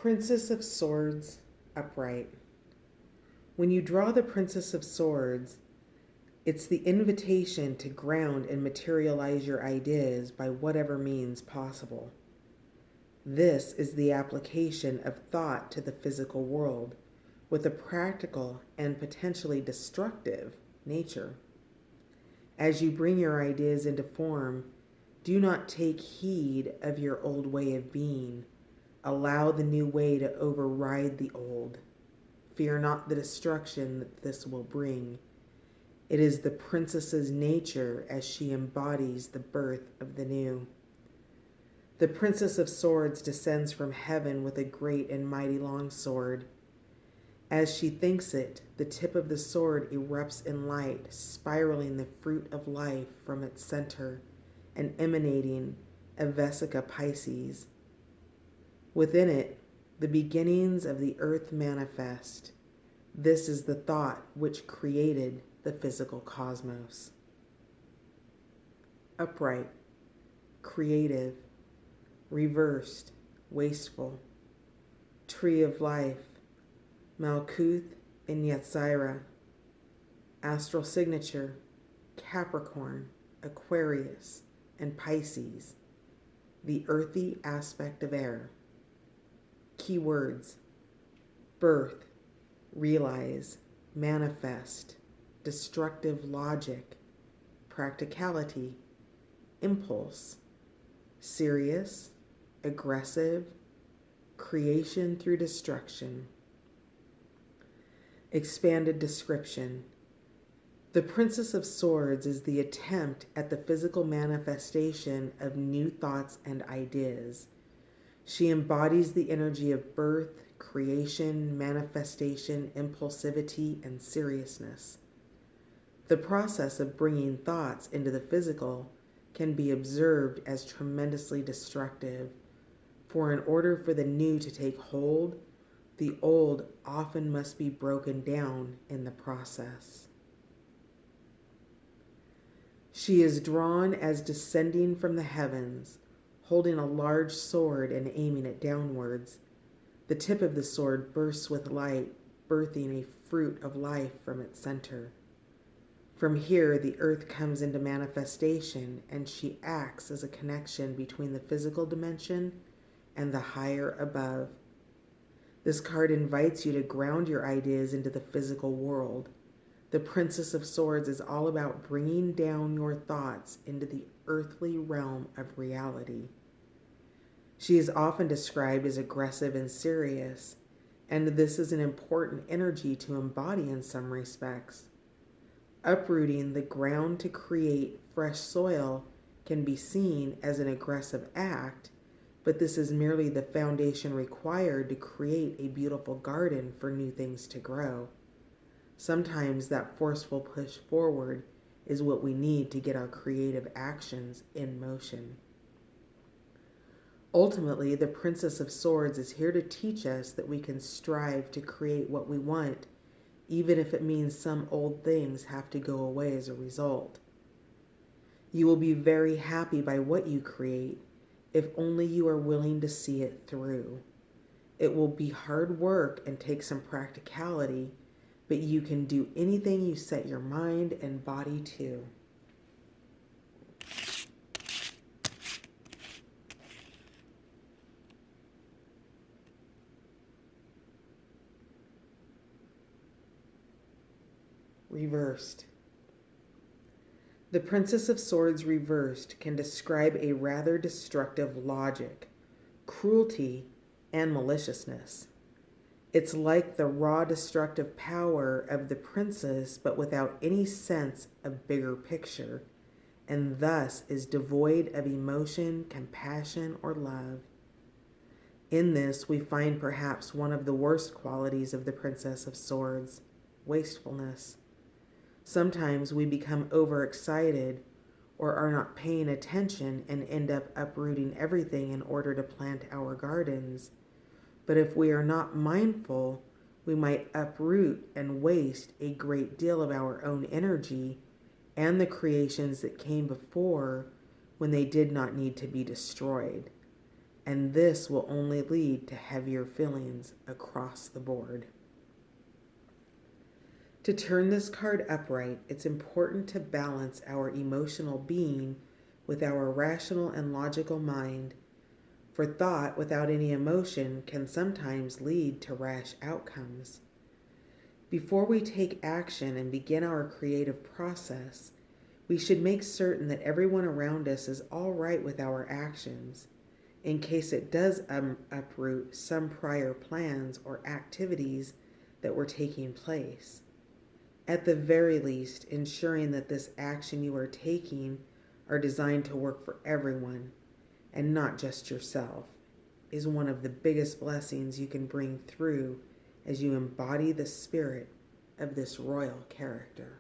Princess of Swords, upright. When you draw the Princess of Swords, it's the invitation to ground and materialize your ideas by whatever means possible. This is the application of thought to the physical world with a practical and potentially destructive nature. As you bring your ideas into form, do not take heed of your old way of being. Allow the new way to override the old. Fear not the destruction that this will bring. It is the princess's nature as she embodies the birth of the new. The Princess of Swords descends from heaven with a great and mighty long sword. As she thinks it, the tip of the sword erupts in light, spiraling the fruit of life from its center and emanating a Vesica Pisces. Within it, the beginnings of the earth manifest. This is the thought which created the physical cosmos. Upright, creative, reversed, wasteful, tree of life, Malkuth in Yetzirah, astral signature, Capricorn, Aquarius, and Pisces, the earthy aspect of air. Keywords: birth, realize, manifest, destructive logic, practicality, impulse, serious, aggressive, creation through destruction. Expanded description. The Princess of Swords is the attempt at the physical manifestation of new thoughts and ideas. She embodies the energy of birth, creation, manifestation, impulsivity, and seriousness. The process of bringing thoughts into the physical can be observed as tremendously destructive, for in order for the new to take hold, the old often must be broken down in the process. She is drawn as descending from the heavens, holding a large sword and aiming it downwards. The tip of the sword bursts with light, birthing a fruit of life from its center. From here, the earth comes into manifestation, and she acts as a connection between the physical dimension and the higher above. This card invites you to ground your ideas into the physical world. The Princess of Swords is all about bringing down your thoughts into the earthly realm of reality. She is often described as aggressive and serious, and this is an important energy to embody in some respects. Uprooting the ground to create fresh soil can be seen as an aggressive act, but this is merely the foundation required to create a beautiful garden for new things to grow. Sometimes that forceful push forward is what we need to get our creative actions in motion. Ultimately, the Princess of Swords is here to teach us that we can strive to create what we want, even if it means some old things have to go away as a result. You will be very happy by what you create, if only you are willing to see it through. It will be hard work and take some practicality, but you can do anything you set your mind and body to. Reversed. The Princess of Swords reversed can describe a rather destructive logic, cruelty, and maliciousness. It's like the raw destructive power of the princess, but without any sense of bigger picture, and thus is devoid of emotion, compassion, or love. In this, we find perhaps one of the worst qualities of the Princess of Swords, wastefulness. Sometimes we become overexcited or are not paying attention and end up uprooting everything in order to plant our gardens. But if we are not mindful, we might uproot and waste a great deal of our own energy and the creations that came before when they did not need to be destroyed. and this will only lead to heavier feelings across the board. To turn this card upright, it's important to balance our emotional being with our rational and logical mind, for thought without any emotion can sometimes lead to rash outcomes. Before we take action and begin our creative process, we should make certain that everyone around us is all right with our actions, in case it does uproot some prior plans or activities that were taking place. At the very least, ensuring that this action you are taking are designed to work for everyone and not just yourself is one of the biggest blessings you can bring through as you embody the spirit of this royal character.